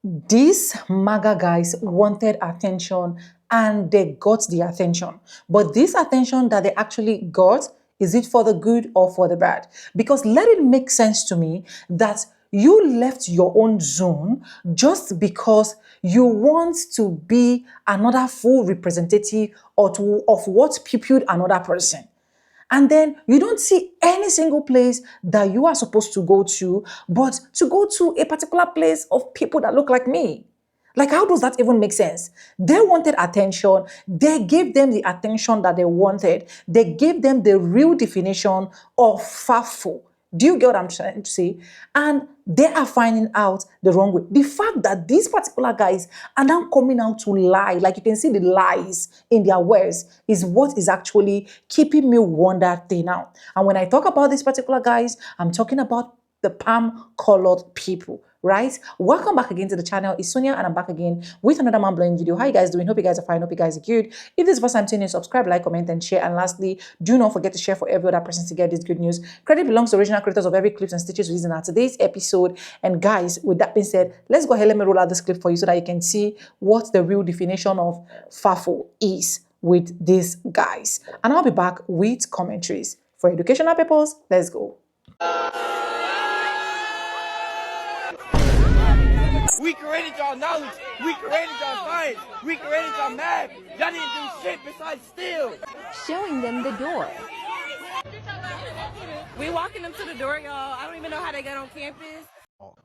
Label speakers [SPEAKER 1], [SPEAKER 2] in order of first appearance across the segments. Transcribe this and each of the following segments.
[SPEAKER 1] These Maga guys wanted attention and they got the attention. But this attention that they actually got, is it for the good or for the bad? Because let it make sense to me that you left your own zone just because you want to be another full representative of what peopled another person. And then you don't see any single place that you are supposed to go to, but to go to a particular place of people that look like me. Like, how does that even make sense? They wanted attention. They gave them the attention that they wanted. They gave them the real definition of faithful. Do you get what I'm trying to say? And they are finding out the wrong way. The fact that these particular guys are now coming out to lie, like you can see the lies in their words, is what is actually keeping me wonder till now. And when I talk about these particular guys, I'm talking about the palm-colored people, right? Welcome back again to the channel. It's Sonia and I'm back again with another mind-blowing video. How you guys doing? Hope you guys are fine. Hope you guys are good. If this is the first time tuning in, subscribe, like, comment, and share. And lastly, do not forget to share for every other person to get this good news. Credit belongs to original creators of every clips and stitches used in today's episode. And guys, with that being said, let's go ahead. Let me roll out this clip for you so that you can see what the real definition of FAFO is with these guys. And I'll be back with commentaries. For educational purposes, let's go.
[SPEAKER 2] We created y'all knowledge. We created y'all science. We created y'all math. Y'all didn't do shit besides steal.
[SPEAKER 3] Showing them the door.
[SPEAKER 4] We walking them to the door, y'all. I don't even know how they got on campus.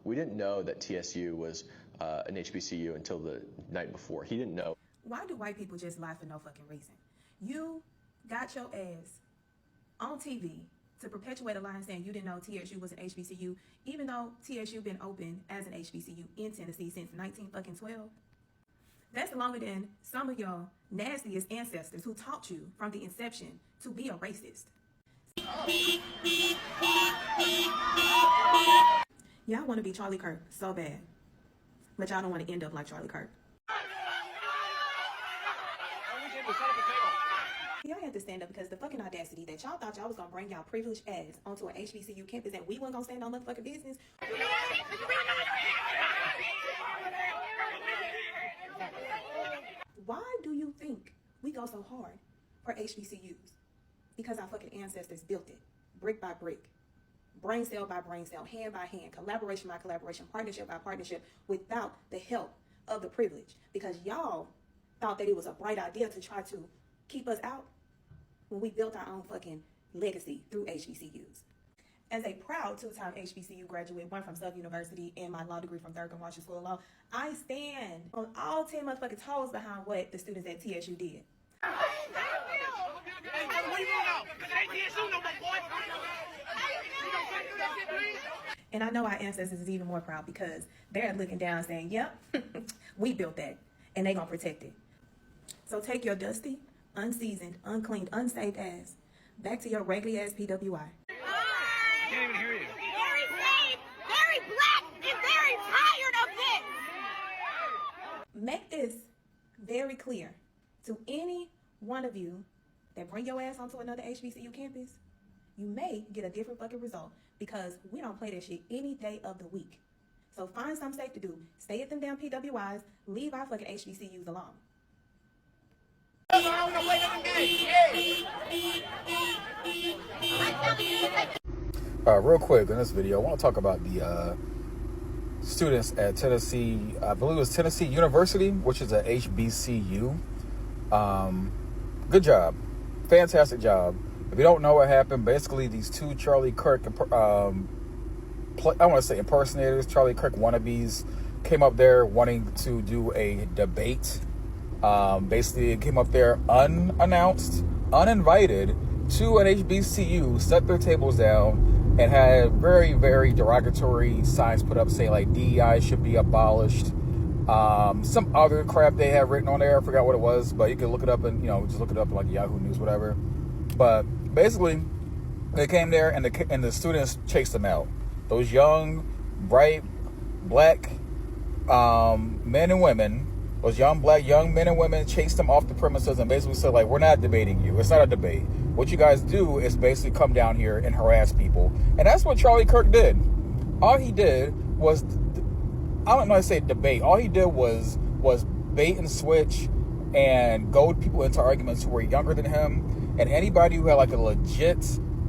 [SPEAKER 5] We didn't know that TSU was an HBCU until the night before. He didn't know.
[SPEAKER 6] Why do white people just lie for no fucking reason? You got your ass on TV to perpetuate a lie saying you didn't know TSU was an HBCU, even though TSU been open as an HBCU in Tennessee since 1912. That's longer than some of your nastiest ancestors who taught you from the inception to be a racist. Y'all want to be Charlie Kirk so bad, but y'all don't want to end up like Charlie Kirk. Y'all had to stand up because the fucking audacity that y'all thought y'all was gonna bring y'all privileged ass onto an HBCU campus and we weren't gonna stand on motherfucking business. Why do you think we go so hard for HBCUs? Because our fucking ancestors built it, brick by brick, brain cell by brain cell, hand by hand, collaboration by collaboration, partnership by partnership, without the help of the privilege. Because y'all thought that it was a bright idea to try to keep us out when we built our own fucking legacy through HBCUs. As a proud two-time HBCU graduate, one from Southern University and my law degree from Thurgood Marshall School of Law, I stand on all 10 motherfucking toes behind what the students at TSU did. And I know our ancestors is even more proud because they're looking down saying, yep, we built that and they gonna protect it. So take your dusty, unseasoned, uncleaned, unsaved ass back to your raggedy ass PWI.
[SPEAKER 2] Can't even hear you.
[SPEAKER 4] Very saved, very black, and very tired of this.
[SPEAKER 6] Make this very clear to any one of you that bring your ass onto another HBCU campus. You may get a different fucking result because we don't play that shit any day of the week. So find something safe to do. Stay at them damn PWIs. Leave our fucking HBCUs alone.
[SPEAKER 7] Real quick in this video, I want to talk about the students at Tennessee, I believe it was Tennessee University, which is a HBCU. Good job. Fantastic job. If you don't know what happened, basically these two Charlie Kirk, I want to say impersonators, Charlie Kirk wannabes, came up there wanting to do a debate. Basically, it came up there unannounced, uninvited to an HBCU, set their tables down, and had very, very derogatory signs put up saying like DEI should be abolished. Some other crap they have written on there, I forgot what it was, but you can look it up and just look it up like Yahoo News, whatever. But basically, they came there and the students chased them out. Those young, bright, black men and women. Those young men and women chased them off the premises and basically said, like, we're not debating you. It's not a debate. What you guys do is basically come down here and harass people. And that's what Charlie Kirk did. All he did was I don't know how to say debate. All he did was bait and switch and goad people into arguments who were younger than him, and anybody who had like a legit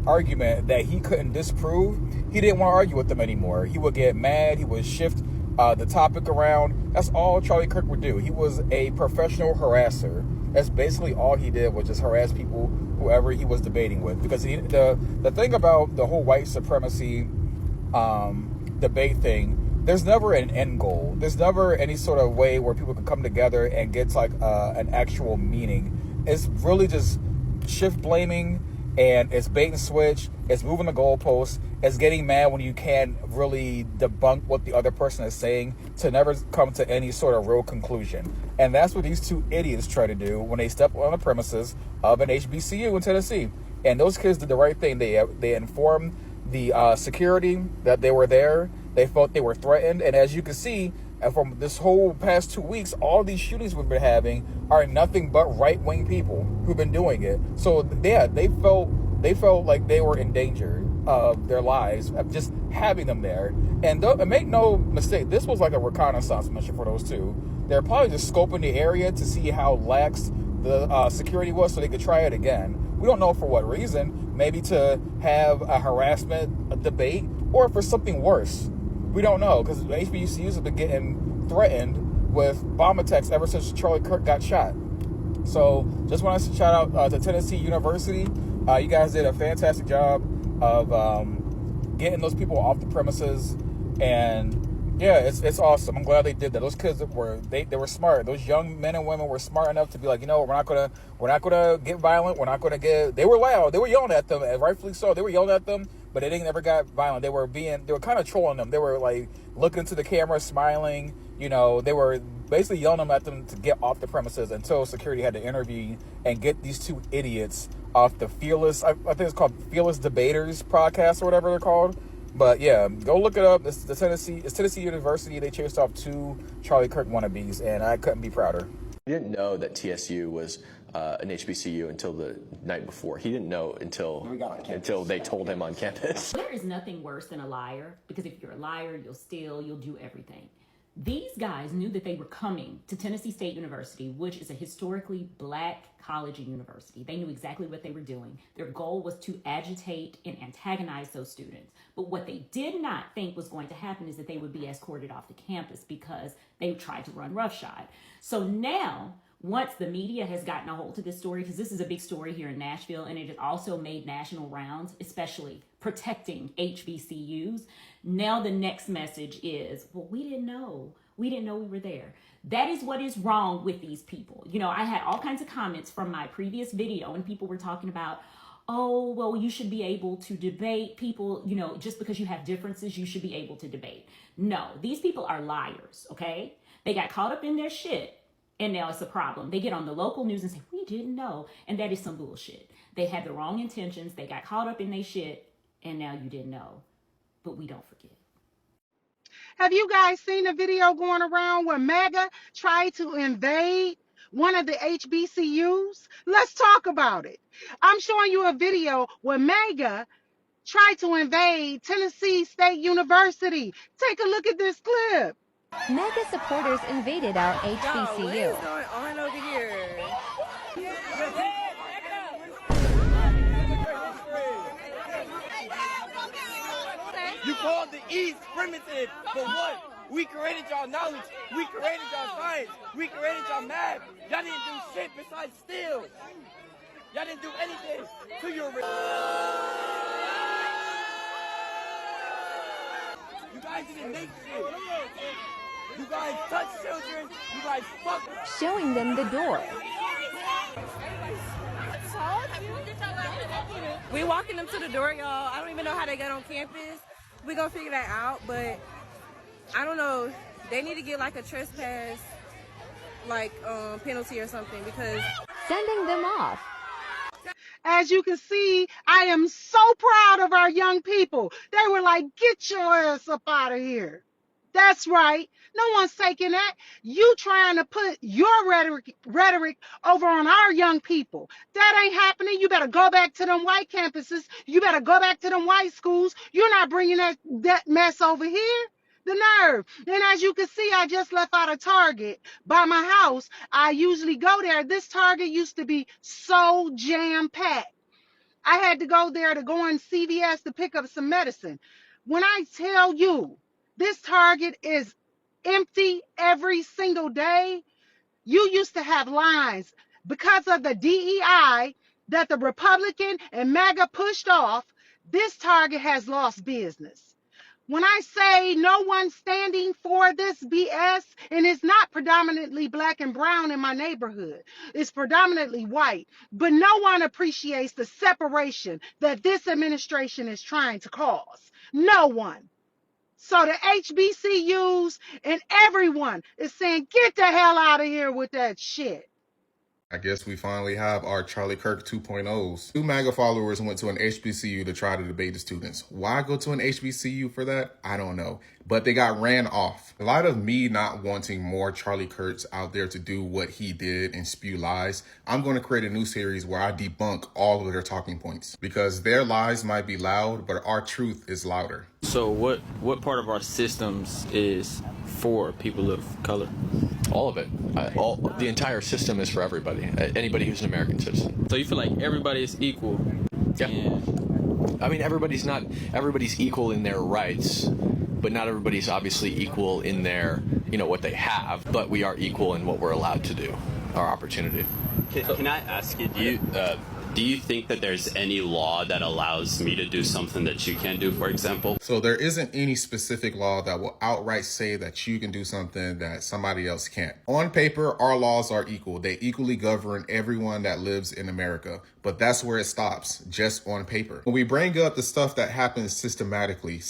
[SPEAKER 7] argument that he couldn't disprove, he didn't want to argue with them anymore. He would get mad. He would shift the topic around. That's all Charlie Kirk would do. He was a professional harasser. That's basically all he did, was just harass people, whoever he was debating with. Because the thing about the whole white supremacy debate thing, there's never an end goal. There's never any sort of way where people can come together and get like an actual meaning. It's really just shift blaming, and it's bait and switch. It's moving the goalposts. It's getting mad when you can't really debunk what the other person is saying, to never come to any sort of real conclusion. And that's what these two idiots try to do when they step on the premises of an HBCU in Tennessee. And those kids did the right thing. They informed the security that they were there. They felt they were threatened. And as you can see, from this whole past 2 weeks, all these shootings we've been having are nothing but right-wing people who've been doing it. So yeah, they felt like they were in danger of their lives of just having them there. And make no mistake, this was like a reconnaissance mission for those two. They're probably just scoping the area to see how lax the security was, so they could try it again. We don't know for what reason. Maybe to have a harassment debate, or for something worse. We don't know, because the HBCUs have been getting threatened with bomb attacks ever since Charlie Kirk got shot. So just want to shout out to Tennessee University. You guys did a fantastic job of getting those people off the premises, and yeah, it's awesome. I'm glad they did that. Those kids were smart. Those young men and women were smart enough to be like, we're not gonna get violent. We're not gonna get. They were loud. They were yelling at them, and rightfully so. They were yelling at them, but they didn't ever got violent. They were kind of trolling them. They were like looking into the camera, smiling. They were basically yelling at them to get off the premises until security had to intervene and get these two idiots off the Fearless. I think it's called Fearless Debaters podcast or whatever they're called. But yeah, go look it up. It's Tennessee University. They chased off two Charlie Kirk wannabes, and I couldn't be prouder.
[SPEAKER 5] He didn't know that TSU was an HBCU until the night before. He didn't know until they told him on campus.
[SPEAKER 8] There is nothing worse than a liar, because if you're a liar, you'll steal, you'll do everything. These guys knew that they were coming to Tennessee State University, which is a historically black college and university. They knew exactly what they were doing. Their goal was to agitate and antagonize those students. But what they did not think was going to happen is that they would be escorted off the campus, because they tried to run roughshod. So now, once the media has gotten a hold of this story, because this is a big story here in Nashville, and it has also made national rounds, especially protecting HBCUs. Now the next message is, well, we didn't know. We didn't know we were there. That is what is wrong with these people. I had all kinds of comments from my previous video, and people were talking about, oh, well, you should be able to debate people, just because you have differences, you should be able to debate. No, these people are liars, okay? They got caught up in their shit, and now it's a problem. They get on the local news and say, we didn't know, and that is some bullshit. They had the wrong intentions, they got caught up in their shit, and now you didn't know. But we don't forget.
[SPEAKER 9] Have you guys seen a video going around where Maga tried to invade one of the HBCUs? Let's talk about it. I'm showing you a video where Maga tried to invade Tennessee State University. Take a look at this clip.
[SPEAKER 3] Mega supporters invaded our
[SPEAKER 10] What
[SPEAKER 3] HBCU.
[SPEAKER 10] is going on over here?
[SPEAKER 2] You called the East primitive, but what? We created y'all knowledge. We created y'all science. We created y'all math. Y'all didn't do shit besides steal. Y'all didn't do anything to your... You guys didn't make shit. You guys touched children. You guys fucked.
[SPEAKER 3] Showing them the door.
[SPEAKER 10] We walking them to the door, y'all. I don't even know how they got on campus. We gonna figure that out, but I don't know. They need to get like a trespass, penalty or something, because
[SPEAKER 3] Sending them off.
[SPEAKER 9] As you can see, I am so proud of our young people. They were like, get your ass up out of here. That's right. No one's taking that. You trying to put your rhetoric over on our young people. That ain't happening. You better go back to them white campuses. You better go back to them white schools. You're not bringing that mess over here. The nerve. And as you can see, I just left out of Target by my house. I usually go there. This Target used to be so jam-packed. I had to go there to go in CVS to pick up some medicine. When I tell you this Target is empty every single day, you used to have lines because of the DEI that the Republican and MAGA pushed off. This Target has lost business. When I say no one's standing for this BS, and it's not predominantly black and brown in my neighborhood, it's predominantly white, but no one appreciates the separation that this administration is trying to cause. No one. So the HBCUs and everyone is saying, get the hell out of here with that shit.
[SPEAKER 11] I guess we finally have our Charlie Kirk 2.0s. Two MAGA followers went to an HBCU to try to debate the students. Why go to an HBCU for that? I don't know. But they got ran off. In light of me not wanting more Charlie Kirks out there to do what he did and spew lies, I'm going to create a new series where I debunk all of their talking points. Because their lies might be loud, but our truth is louder.
[SPEAKER 12] So what part of our systems is for people of color?
[SPEAKER 5] All of it. The entire system is for everybody. Anybody who's an American citizen.
[SPEAKER 12] So you feel like everybody is equal?
[SPEAKER 5] Yeah. I mean, everybody's equal in their rights, but not everybody's obviously equal in their, what they have. But we are equal in what we're allowed to do, our opportunity.
[SPEAKER 13] Can I ask you, do you think that there's any law that allows me to do something that you can't do, for example?
[SPEAKER 11] So there isn't any specific law that will outright say that you can do something that somebody else can't. On paper, our laws are equal. They equally govern everyone that lives in America. But that's where it stops, just on paper. When we bring up the stuff that happens systematically,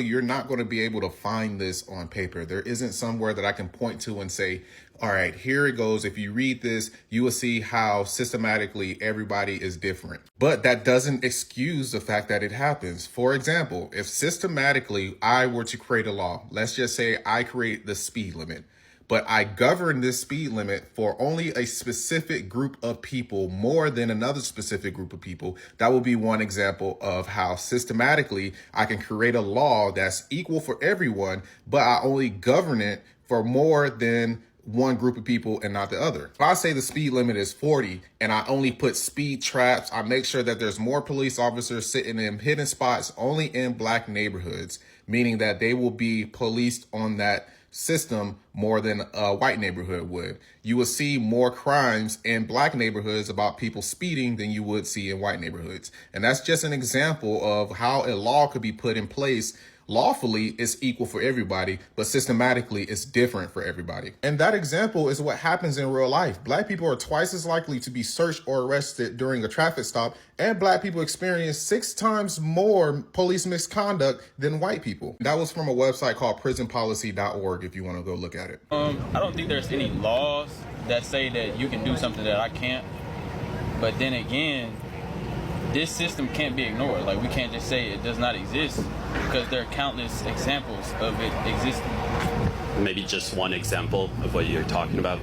[SPEAKER 11] you're not going to be able to find this on paper. There isn't somewhere that I can point to and say, all right, here it goes. If you read this, you will see how systematically everybody is different. But that doesn't excuse the fact that it happens. For example, if systematically I were to create a law, let's just say I create the speed limit, but I govern this speed limit for only a specific group of people more than another specific group of people. That will be one example of how systematically I can create a law that's equal for everyone, but I only govern it for more than one group of people and not the other. If I say the speed limit is 40 and I only put speed traps, I make sure that there's more police officers sitting in hidden spots only in black neighborhoods, meaning that they will be policed on that system more than a white neighborhood would. You will see more crimes in black neighborhoods about people speeding than you would see in white neighborhoods. And that's just an example of how a law could be put in place. Lawfully, it's equal for everybody, but systematically, it's different for everybody. And that example is what happens in real life. Black people are twice as likely to be searched or arrested during a traffic stop, and black people experience 6 times more police misconduct than white people. That was from a website called prisonpolicy.org if you want to go look at it.
[SPEAKER 12] I don't think there's any laws that say that you can do something that I can't. But then again, this system can't be ignored. Like, we can't just say it does not exist because there are countless examples of it existing.
[SPEAKER 13] Maybe just one example of what you're talking about.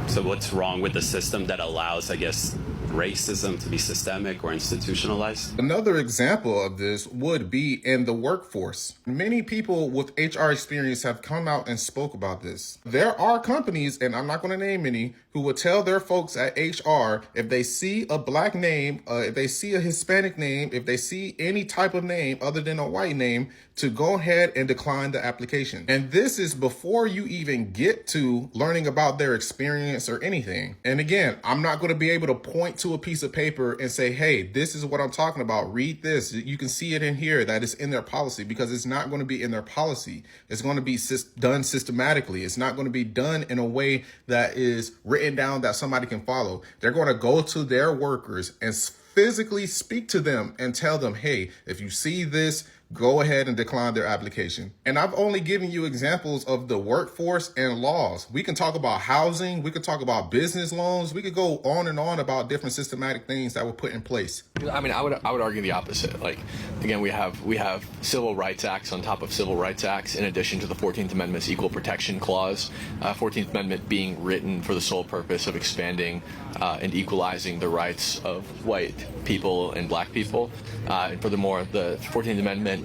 [SPEAKER 13] So what's wrong with the system that allows, I guess, racism to be systemic or institutionalized?
[SPEAKER 11] Another example of this would be in the workforce. Many people with HR experience have come out and spoke about this. There are companies, and I'm not going to name any, who will tell their folks at HR if they see a black name, if they see a Hispanic name, if they see any type of name other than a white name, to go ahead and decline the application. And this is before you even get to learning about their experience or anything. And again, I'm not going to be able to point to a piece of paper and say, hey, this is what I'm talking about. Read this. You can see it in here that it's in their policy, because it's not going to be in their policy. It's going to be done systematically. It's not going to be done in a way that is written down that somebody can follow. They're going to go to their workers and physically speak to them and tell them, hey, if you see this, go ahead and decline their application. And I've only given you examples of the workforce and laws. We can talk about housing. We could talk about business loans. We could go on and on about different systematic things that were put in place.
[SPEAKER 5] I mean, I would argue the opposite. Like, again, we have civil rights acts on top of civil rights acts, in addition to the 14th Amendment's equal protection clause. 14th Amendment being written for the sole purpose of expanding and equalizing the rights of white people and black people. And furthermore, the 14th Amendment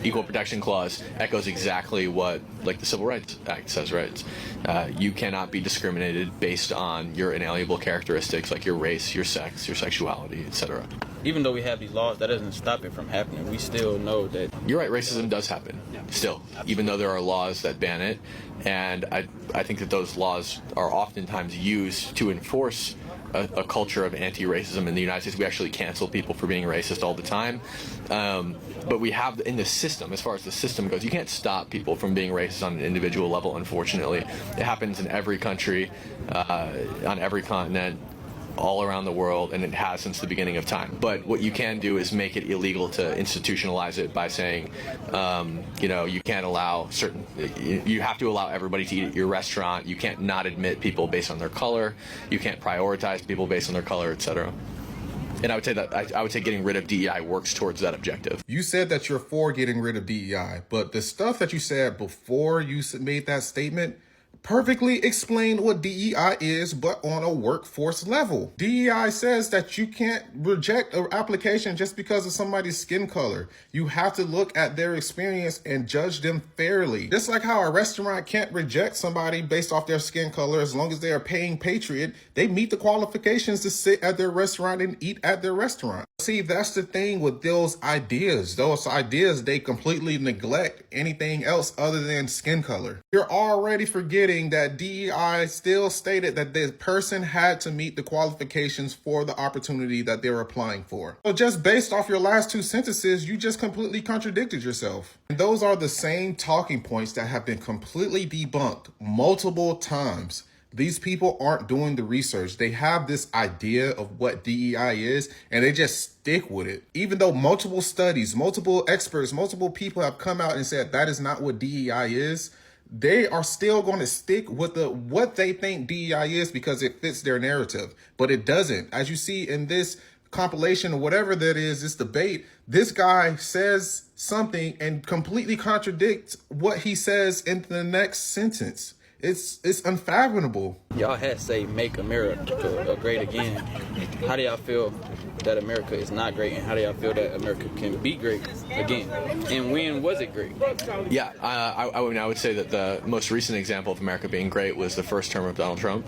[SPEAKER 5] Equal Protection Clause echoes exactly what like the Civil Rights Act says, right? You cannot be discriminated based on your inalienable characteristics like your race, your sex, your sexuality, etc.
[SPEAKER 12] Even though we have these laws, that doesn't stop it from happening. We still know that.
[SPEAKER 5] You're right, racism does happen still, even though there are laws that ban it. And I think that those laws are oftentimes used to enforce a culture of anti-racism in the United States. We actually cancel people for being racist all the time. But we have in the system, as far as the system goes, you can't stop people from being racist on an individual level, unfortunately. It happens in every country, on every continent, all around the world, and it has since the beginning of time. But what you can do is make it illegal to institutionalize it by saying, you can't allow you have to allow everybody to eat at your restaurant. You can't not admit people based on their color. You can't prioritize people based on their color, etc. And I would say that I would say getting rid of DEI works towards that objective.
[SPEAKER 11] You said that you're for getting rid of DEI, but the stuff that you said before you made that statement perfectly explained what DEI is, but on a workforce level. DEI says that you can't reject an application just because of somebody's skin color. You have to look at their experience and judge them fairly. Just like how a restaurant can't reject somebody based off their skin color as long as they are paying Patriot, they meet the qualifications to sit at their restaurant and eat at their restaurant. See, that's the thing with those ideas. Those ideas, they completely neglect anything else other than skin color. You're already forgetting that DEI still stated that the person had to meet the qualifications for the opportunity that they were applying for. So just based off your last two sentences, you just completely contradicted yourself. And those are the same talking points that have been completely debunked multiple times. These people aren't doing the research. They have this idea of what DEI is, and they just stick with it. Even though multiple studies, multiple experts, multiple people have come out and said that is not what DEI is, they are still going to stick with what they think DEI is because it fits their narrative. But it doesn't. As you see in this compilation or whatever that is, this debate, this guy says something and completely contradicts what he says in the next sentence. It's unfathomable.
[SPEAKER 12] Y'all had say make America great again. How do y'all feel that America is not great, and how do y'all feel that America can be great again? And when was it great?
[SPEAKER 5] Yeah, I would say that the most recent example of America being great was the first term of Donald Trump.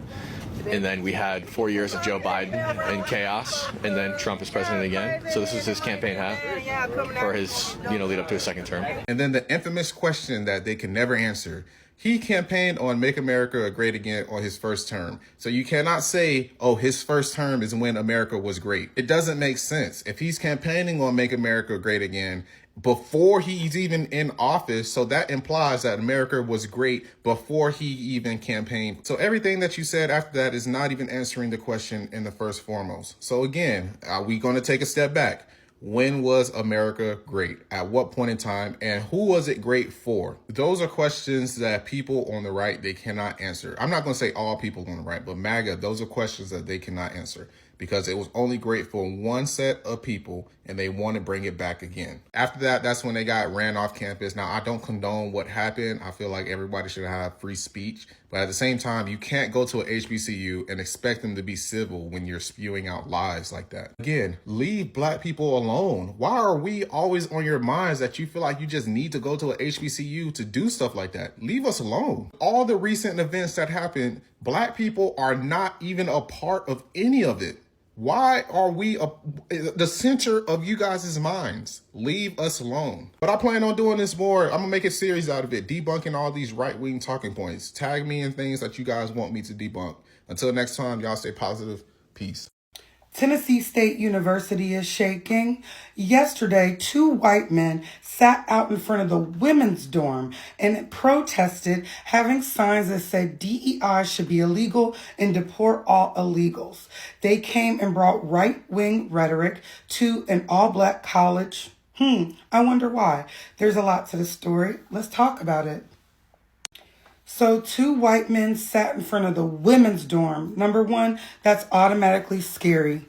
[SPEAKER 5] And then we had 4 years of Joe Biden in chaos, and then Trump is president again. So this was his campaign hat for his, lead up to his second term.
[SPEAKER 11] And then the infamous question that they can never answer. He campaigned on Make America Great Again on his first term. So you cannot say, oh, his first term is when America was great. It doesn't make sense. If he's campaigning on Make America Great Again before he's even in office, so that implies that America was great before he even campaigned. So everything that you said after that is not even answering the question in the first foremost. So again, are we going to take a step back? When was America great? At what point in time? And who was it great for? Those are questions that people on the right, they cannot answer. I'm not going to say all people on the right, but MAGA, those are questions that they cannot answer because it was only great for one set of people and they want to bring it back again. After that, that's when they got ran off campus. Now, I don't condone what happened. I feel like everybody should have free speech. But at the same time, you can't go to an HBCU and expect them to be civil when you're spewing out lies like that. Again, leave Black people alone. Why are we always on your minds that you feel like you just need to go to an HBCU to do stuff like that? Leave us alone. All the recent events that happened, Black people are not even a part of any of it. Why are we the center of you guys' minds? Leave us alone. But I plan on doing this more. I'm gonna make a series out of it, debunking all these right-wing talking points. Tag me in things that you guys want me to debunk. Until next time, y'all stay positive. Peace.
[SPEAKER 9] Tennessee State University is shaking. Yesterday, 2 white men sat out in front of the women's dorm and protested, having signs that said DEI should be illegal and deport all illegals. They came and brought right-wing rhetoric to an all-black college. I wonder why. There's a lot to the story. Let's talk about it. So 2 white men sat in front of the women's dorm. Number one, that's automatically scary.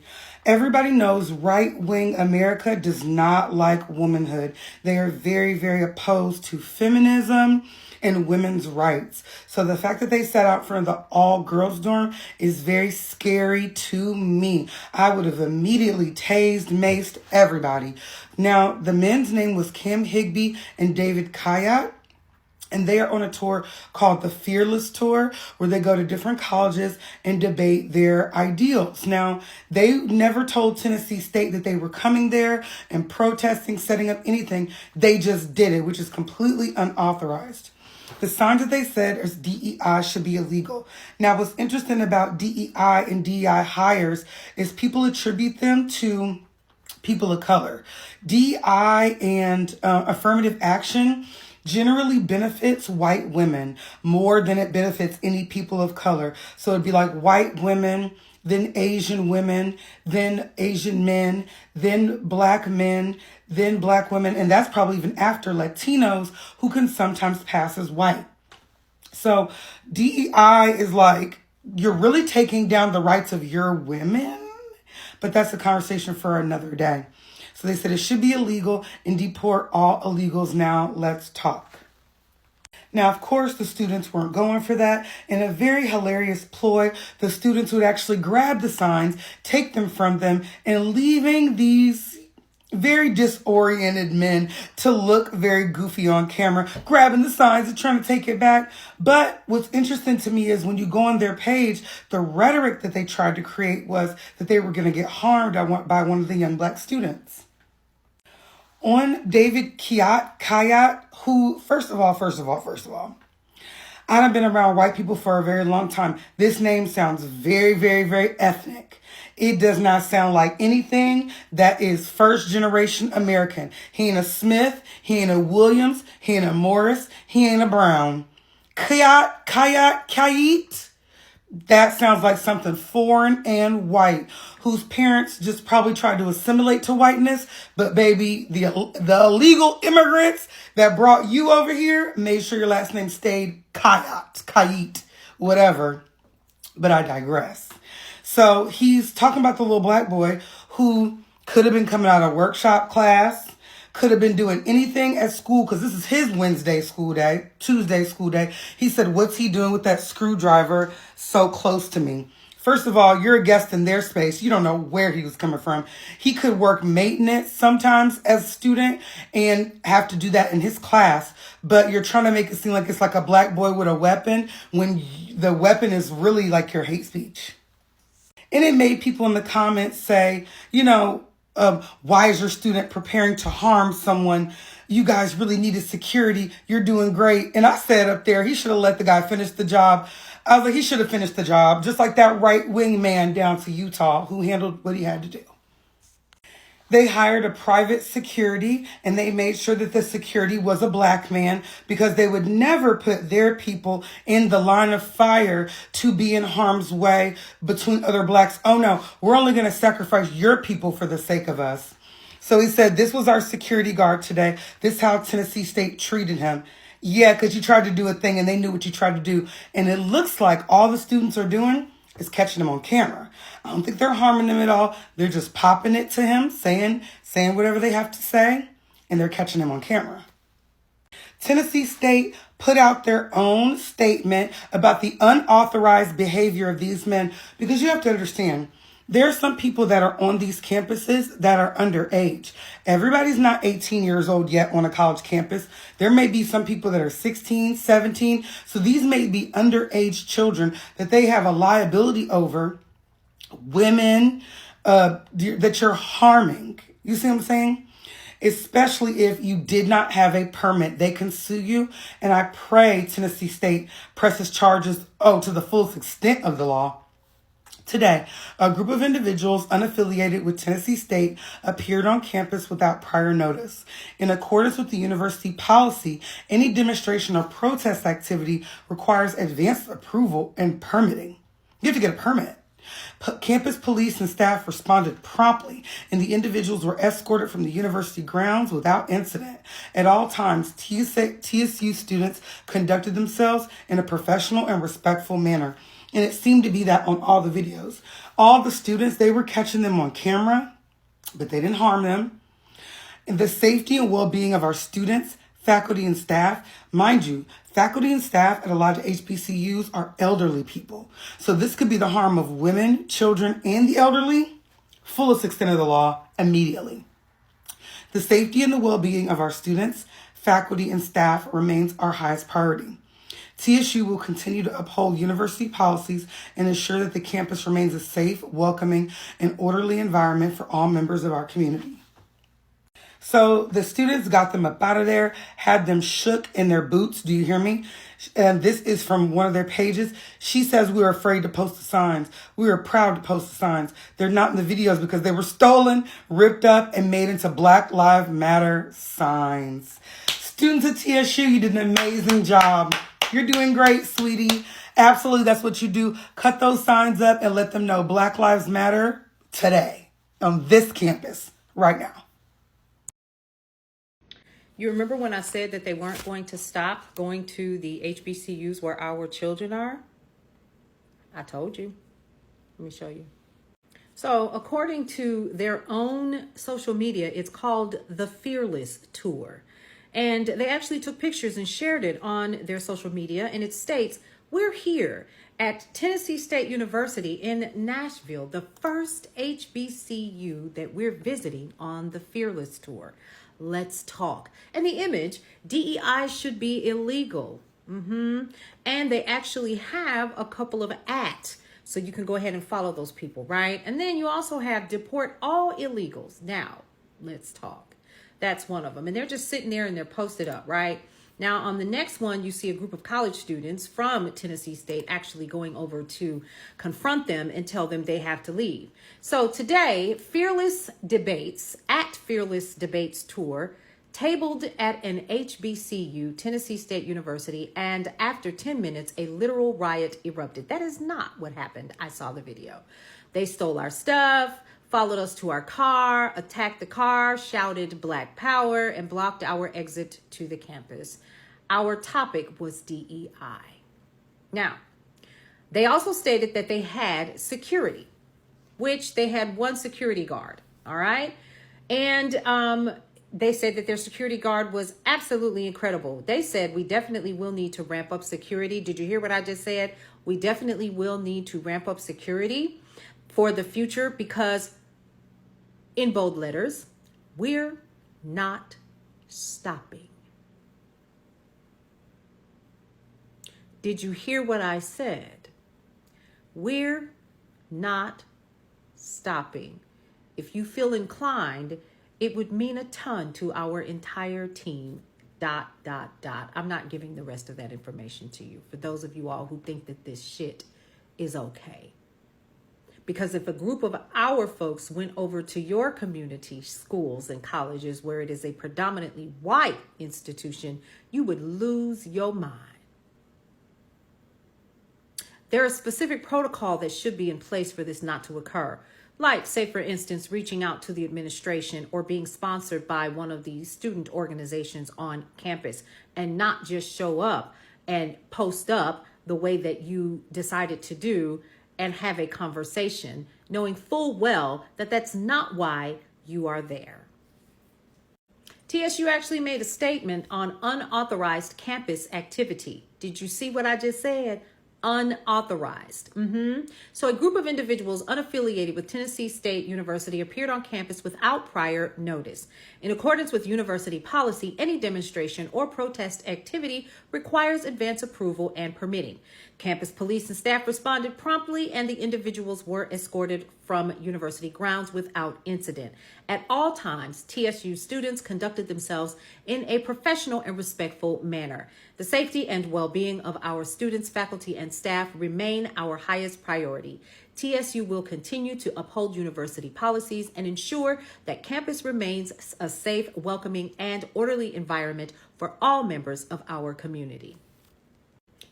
[SPEAKER 9] Everybody knows right-wing America does not like womanhood. They are very, very opposed to feminism
[SPEAKER 14] and women's rights. So the fact that they set out for the all-girls dorm is very scary to me. I would have immediately tased, maced everybody. Now, the men's name was Kim Higby and David Kayat. And they are on a tour called the Fearless Tour, where they go to different colleges and debate their ideals. Now, they never told Tennessee State that they were coming there and protesting, setting up anything. They just did it, which is completely unauthorized. The signs that they said is DEI should be illegal. Now, what's interesting about DEI and DEI hires is people attribute them to people of color. DEI and affirmative action generally benefits white women more than it benefits any people of color. So it'd be like white women, then Asian women, then Asian men, then black men, then black women. And that's probably even after Latinos, who can sometimes pass as white. So DEI is like, you're really taking down the rights of your women, but that's a conversation for another day. So they said it should be illegal and deport all illegals. Now let's talk. Now, of course, the students weren't going for that. In a very hilarious ploy, the students would actually grab the signs, take them from them, and leaving these very disoriented men to look very goofy on camera, grabbing the signs and trying to take it back. But what's interesting to me is when you go on their page, the rhetoric that they tried to create was that they were going to get harmed by one of the young black students. On David Kayat, who, first of all, I've been around white people for a very long time. This name sounds very, very, very ethnic. It does not sound like anything that is first generation American. He ain't a Smith, he ain't a Williams, he ain't a Morris, he ain't a Brown. Kayat. That sounds like something foreign and white, whose parents just probably tried to assimilate to whiteness. But baby, the illegal immigrants that brought you over here made sure your last name stayed Kayat, whatever. But I digress. So he's talking about the little black boy who could have been coming out of workshop class, could have been doing anything at school, because this is his Tuesday school day. He said, what's he doing with that screwdriver so close to me? First of all, you're a guest in their space. You don't know where he was coming from. He could work maintenance sometimes as a student and have to do that in his class. But you're trying to make it seem like it's like a black boy with a weapon when the weapon is really like your hate speech. And it made people in the comments say, why is your student preparing to harm someone? You guys really needed security. You're doing great. And I said up there, he should have let the guy finish the job. I was like, he should have finished the job, just like that right-wing man down to Utah who handled what he had to do. They hired a private security, and they made sure that the security was a black man, because they would never put their people in the line of fire to be in harm's way between other blacks. Oh no, we're only going to sacrifice your people for the sake of us. So he said, this was our security guard today. This is how Tennessee State treated him. Yeah, because you tried to do a thing and they knew what you tried to do. And it looks like all the students are doing is catching him on camera. I don't think they're harming him at all. They're just popping it to him, saying whatever they have to say, and they're catching him on camera. Tennessee State put out their own statement about the unauthorized behavior of these men, because you have to understand, there are some people that are on these campuses that are underage. Everybody's not 18 years old yet on a college campus. There may be some people that are 16, 17. So these may be underage children that they have a liability over, women that you're harming. You see what I'm saying? Especially if you did not have a permit, they can sue you. And I pray Tennessee State presses charges, to the fullest extent of the law. Today, a group of individuals unaffiliated with Tennessee State appeared on campus without prior notice. In accordance with the university policy, any demonstration or protest activity requires advanced approval and permitting. You have to get a permit. Campus police and staff responded promptly, and the individuals were escorted from the university grounds without incident. At all times, TSU students conducted themselves in a professional and respectful manner. And it seemed to be that on all the videos. All the students, they were catching them on camera, but they didn't harm them. And the safety and well-being of our students, faculty and staff. Mind you, faculty and staff at a lot of HBCUs are elderly people. So this could be the harm of women, children, and the elderly. Fullest extent of the law immediately. The safety and the well-being of our students, faculty, and staff remains our highest priority. TSU will continue to uphold university policies and ensure that the campus remains a safe, welcoming, and orderly environment for all members of our community. So the students got them up out of there, had them shook in their boots. Do you hear me? And this is from one of their pages. She says, we were afraid to post the signs. We were proud to post the signs. They're not in the videos because they were stolen, ripped up, and made into Black Lives Matter signs. Students at TSU, you did an amazing job. You're doing great, sweetie. Absolutely, that's what you do. Cut those signs up and let them know Black Lives Matter today on this campus right now.
[SPEAKER 15] You remember when I said that they weren't going to stop going to the HBCUs where our children are? I told you. Let me show you. So according to their own social media, it's called the Fearless Tour. And they actually took pictures and shared it on their social media. And it states, we're here at Tennessee State University in Nashville, the first HBCU that we're visiting on the Fearless Tour. Let's talk. And the image, DEI should be illegal. And they actually have a couple of @. So you can go ahead and follow those people, right? And then you also have deport all illegals. Now, let's talk. That's one of them. And they're just sitting there and they're posted up, right? Now, on the next one, you see a group of college students from Tennessee State actually going over to confront them and tell them they have to leave. So today, Fearless Debates at Fearless Debates Tour tabled at an HBCU, Tennessee State University, and after 10 minutes, a literal riot erupted. That is not what happened. I saw the video. They stole our stuff, followed us to our car, attacked the car, shouted Black Power, and blocked our exit to the campus. Our topic was DEI. Now, they also stated that they had security, which they had one security guard, all right? And they said that their security guard was absolutely incredible. They said, we definitely will need to ramp up security. Did you hear what I just said? We definitely will need to ramp up security for the future because, in bold letters, we're not stopping. Did you hear what I said? We're not stopping. If you feel inclined, it would mean a ton to our entire team, ... I'm not giving the rest of that information to you for those of you all who think that this shit is okay. Because if a group of our folks went over to your community, schools and colleges where it is a predominantly white institution, you would lose your mind. There is specific protocol that should be in place for this not to occur. Like, say, for instance, reaching out to the administration or being sponsored by one of the student organizations on campus and not just show up and post up the way that you decided to do and have a conversation, knowing full well that that's not why you are there. TSU actually made a statement on unauthorized campus activity. Did you see what I just said? Unauthorized. So a group of individuals unaffiliated with Tennessee State University appeared on campus without prior notice. In accordance with university policy, any demonstration or protest activity requires advance approval and permitting. Campus police and staff responded promptly, and the individuals were escorted from university grounds without incident. At all times, TSU students conducted themselves in a professional and respectful manner. The safety and well-being of our students, faculty, and staff remain our highest priority. TSU will continue to uphold university policies and ensure that campus remains a safe, welcoming, and orderly environment for all members of our community.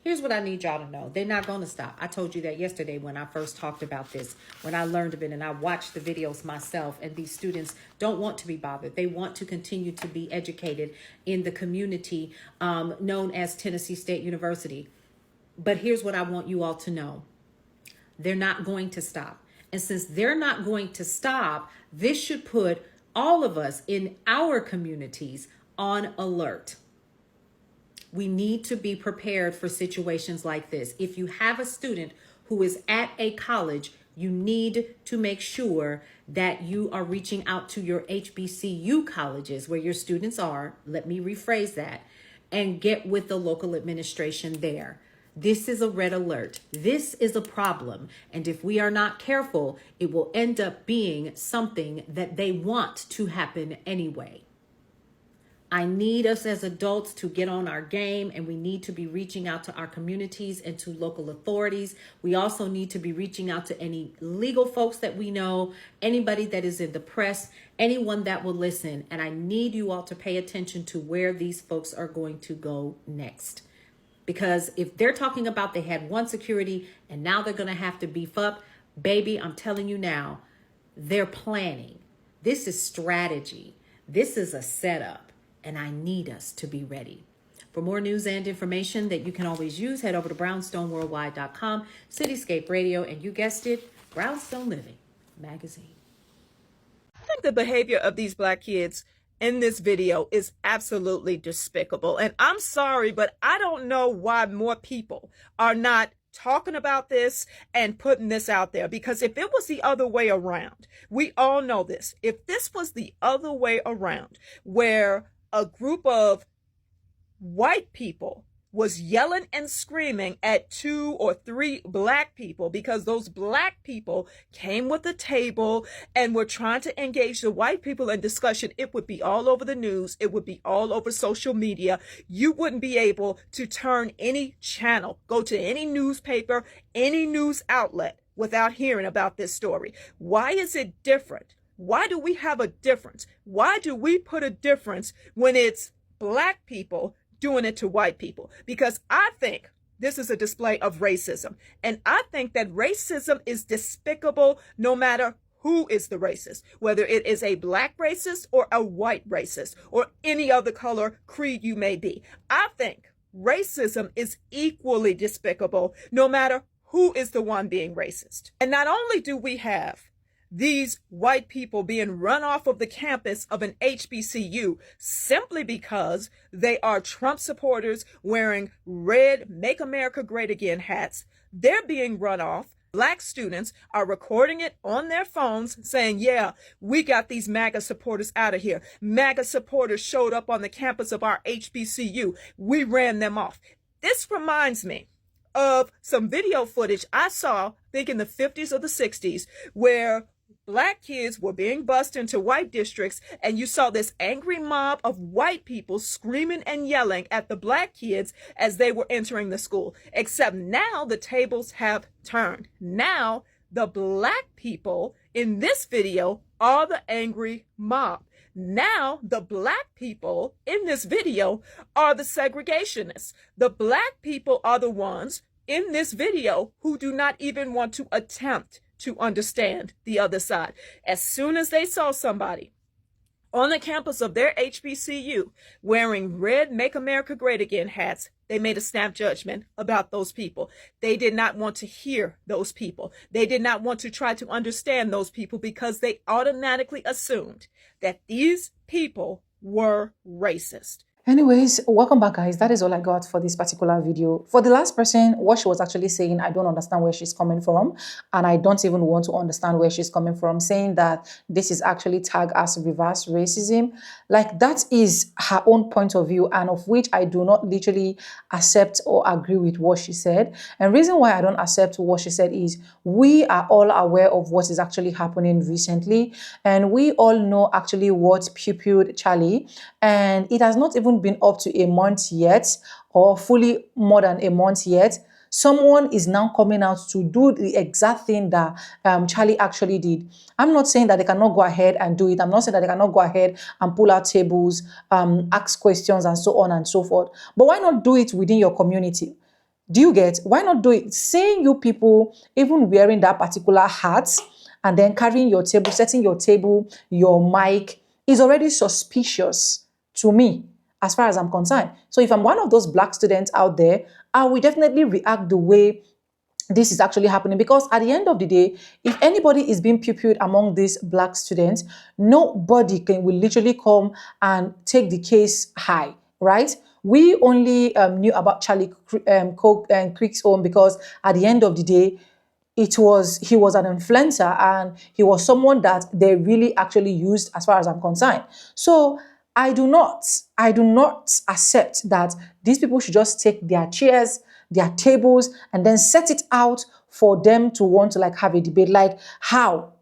[SPEAKER 15] Here's what I need y'all to know. They're not going to stop. I told you that yesterday when I first talked about this, when I learned of it and I watched the videos myself, and these students don't want to be bothered. They want to continue to be educated in the community known as Tennessee State University. But here's what I want you all to know. They're not going to stop. And since they're not going to stop, this should put all of us in our communities on alert. We need to be prepared for situations like this. If you have a student who is at a college, you need to make sure that you are reaching out to your HBCU colleges where your students are. Let me rephrase that, and get with the local administration there. This is a red alert. This is a problem. And if we are not careful, it will end up being something that they want to happen anyway. I need us as adults to get on our game, and we need to be reaching out to our communities and to local authorities. We also need to be reaching out to any legal folks that we know, anybody that is in the press, anyone that will listen. And I need you all to pay attention to where these folks are going to go next. Because if they're talking about they had one security and now they're going to have to beef up, baby, I'm telling you now, they're planning. This is strategy. This is a setup. And I need us to be ready. For more news and information that you can always use, head over to brownstoneworldwide.com, Cityscape Radio, and you guessed it, Brownstone Living Magazine.
[SPEAKER 16] I think the behavior of these Black kids in this video is absolutely despicable. And I'm sorry, but I don't know why more people are not talking about this and putting this out there. Because if it was the other way around, we all know this. If this was the other way around, where a group of white people was yelling and screaming at 2 or 3 Black people because those Black people came with a table and were trying to engage the white people in discussion, it would be all over the news. It would be all over social media. You wouldn't be able to turn any channel, go to any newspaper, any news outlet without hearing about this story. Why is it different? Why do we have a difference? Why do we put a difference when it's Black people doing it to white people? Because I think this is a display of racism. And I think that racism is despicable no matter who is the racist, whether it is a Black racist or a white racist or any other color creed you may be. I think racism is equally despicable no matter who is the one being racist. And not only do we have these white people being run off of the campus of an HBCU simply because they are Trump supporters wearing red Make America Great Again hats. They're being run off. Black students are recording it on their phones saying, yeah, we got these MAGA supporters out of here. MAGA supporters showed up on the campus of our HBCU. We ran them off. This reminds me of some video footage I saw, I think in the 50s or the 60s, where Black kids were being bused into white districts, and you saw this angry mob of white people screaming and yelling at the Black kids as they were entering the school. Except now the tables have turned. Now the Black people in this video are the angry mob. Now the Black people in this video are the segregationists. The Black people are the ones in this video who do not even want to attempt to understand the other side. As soon as they saw somebody on the campus of their HBCU wearing red Make America Great Again hats, they made a snap judgment about those people. They did not want to hear those people. They did not want to try to understand those people because they automatically assumed that these people were racist.
[SPEAKER 1] Anyways, welcome back, guys. That is all I got for this particular video. For the last person, what she was actually saying, I don't understand where she's coming from, and I don't even want to understand where she's coming from, saying that this is actually tagged as reverse racism. Like, that is her own point of view, and of which I do not literally accept or agree with what she said. And reason why I don't accept what she said is we are all aware of what is actually happening recently, and we all know actually what pupiled Charlie, and it has not even been up to a month yet, or fully more than a month yet. Someone is now coming out to do the exact thing that Charlie actually did. I'm not saying that they cannot go ahead and do it. I'm not saying that they cannot go ahead and pull out tables, ask questions, and so on and so forth. But why not do it within your community? Do you get? Why not do it? Seeing you people even wearing that particular hat and then carrying your table, setting your table, your mic, is already suspicious to me, as far as I'm concerned. So if I'm one of those Black students out there, I will definitely react the way this is actually happening, because at the end of the day, if anybody is being pupilled among these Black students, nobody will literally come and take the case high, right? We only knew about Charlie Crick's own because at the end of the day, he was an influencer and he was someone that they really actually used as far as I'm concerned. So I do not accept that these people should just take their chairs, their tables, and then set it out for them to want to like have a debate. Like how?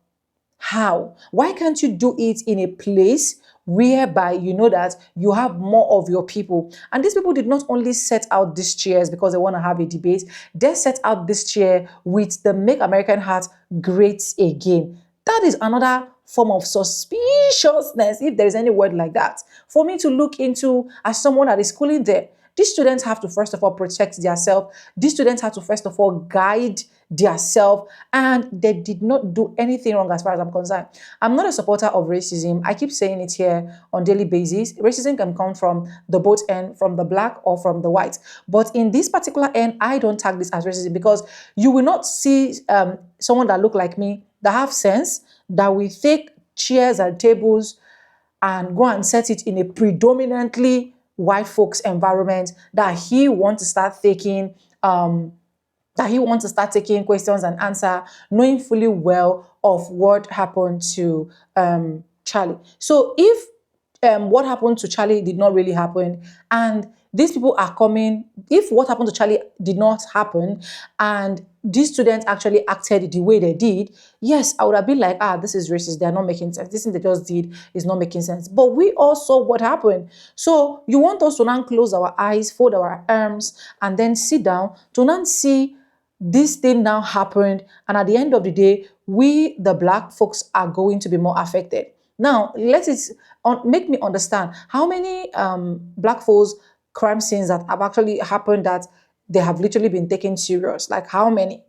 [SPEAKER 1] How? Why can't you do it in a place whereby you know that you have more of your people? And these people did not only set out these chairs because they want to have a debate, they set out this chair with the Make American Heart Great Again. That is another form of suspiciousness, if there is any word like that, for me to look into as someone that is schooling there. These students have to first of all protect themselves. These students have to first of all guide themselves, and they did not do anything wrong as far as I'm concerned. I'm not a supporter of racism. I keep saying it here on daily basis. Racism can come from the both end, from the black or from the white. But in this particular end, I don't tag this as racism because you will not see someone that look like me that have sense that will take chairs and tables and go and set it in a predominantly white folks environment that he wants to start taking questions and answer, knowing fully well of what happened to Charlie. So if what happened to Charlie did not really happen, and these people are coming, if what happened to Charlie did not happen, and these students actually acted the way they did, yes, I would have been like, this is racist. They're not making sense. This thing they just did is not making sense. But we all saw what happened. So you want us to now close our eyes, fold our arms, and then sit down to now see this thing now happened, and at the end of the day, we, the black folks, are going to be more affected. Now, make me understand how many black folks crime scenes that have actually happened that they have literally been taken serious. Like how many?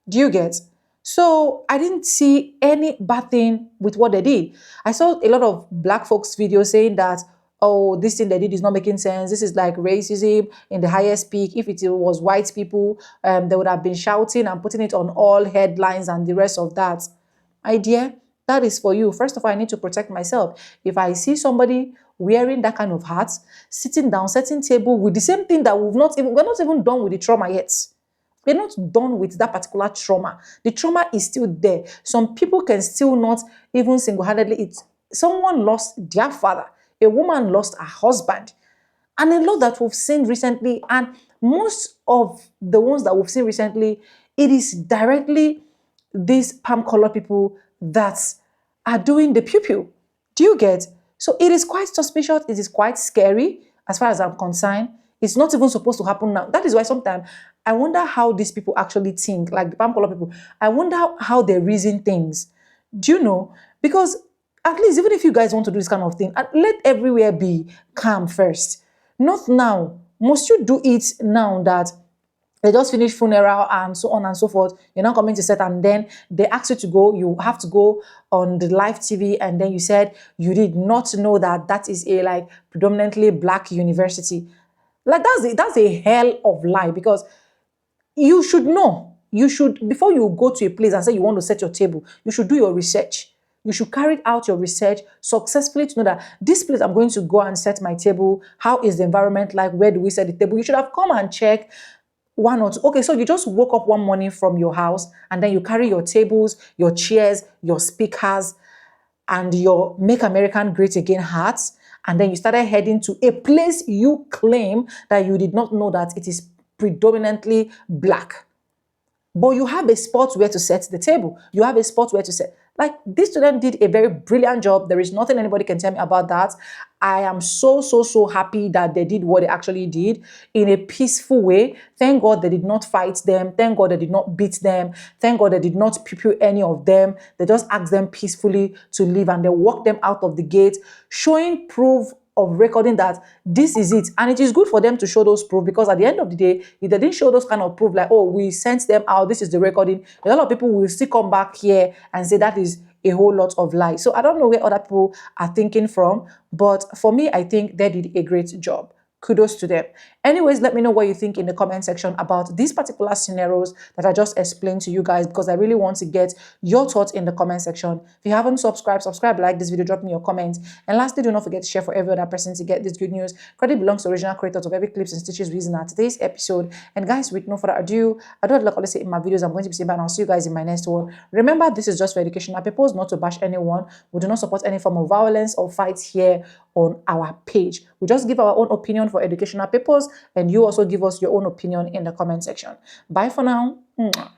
[SPEAKER 1] Do you get? So I didn't see any bad thing with what they did. I saw a lot of black folks videos saying that, oh, this thing they did is not making sense. This is like racism in the highest peak. If it was white people, they would have been shouting and putting it on all headlines and the rest of that. My dear, that is for you. First of all, I need to protect myself. If I see somebody wearing that kind of hat, sitting down, setting table with the same thing that we're not even done with the trauma yet. We're not done with that particular trauma. The trauma is still there. Some people can still not even single-handedly it. Someone lost their father. A woman lost her husband. And a lot that we've seen recently, and most of the ones that we've seen recently, it is directly these palm color people that are doing the pew-pew. Do you get? So it is quite suspicious. It is quite scary as far as I'm concerned. It's not even supposed to happen now. That is why sometimes I wonder how these people actually think, like the palm color people. I wonder how they reason things. Do you know? Because at least even if you guys want to do this kind of thing, let everywhere be calm first. Not now. Must you do it now that they just finished funeral and so on and so forth? You're not coming to set, and then they ask you to go. You have to go on the live TV, and then you said you did not know that that is a like predominantly black university. Like that's a hell of lie, because you should know. You should, before you go to a place and say you want to set your table, you should do your research. You should carry out your research successfully to know that this place I'm going to go and set my table. How is the environment like? Where do we set the table? You should have come and check one or two. Okay, so you just woke up one morning from your house and then you carry your tables, your chairs, your speakers, and your Make American Great Again hats, and then you started heading to a place you claim that you did not know that it is predominantly black. But you have a spot where to set the table. You have a spot where to set. Like, this student did a very brilliant job. There is nothing anybody can tell me about that. I am so, so, so happy that they did what they actually did in a peaceful way. Thank God they did not fight them. Thank God they did not beat them. Thank God they did not pupil any of them. They just asked them peacefully to leave, and they walked them out of the gate, showing proof of recording that this is it. And it is good for them to show those proof, because at the end of the day, if they didn't show those kind of proof, like, oh, we sent them out, this is the recording, a lot of people will still come back here and say that is a whole lot of lies. So I don't know where other people are thinking from, but for me, I think they did a great job. Kudos to them. Anyways, let me know what you think in the comment section about these particular scenarios that I just explained to you guys, because I really want to get your thoughts in the comment section. If you haven't subscribed, subscribe, like this video, drop me your comments. And lastly, do not forget to share for every other person to get this good news. Credit belongs to original creators of every clips and stitches we use in our today's episode. And guys, with no further ado, I don't like always say in my videos, I'm going to be saying bye and I'll see you guys in my next one. Remember, this is just for educational purposes, not to bash anyone. We do not support any form of violence or fights here on our page. We just give our own opinion for educational purposes, and you also give us your own opinion in the comment section. Bye for now. Mwah.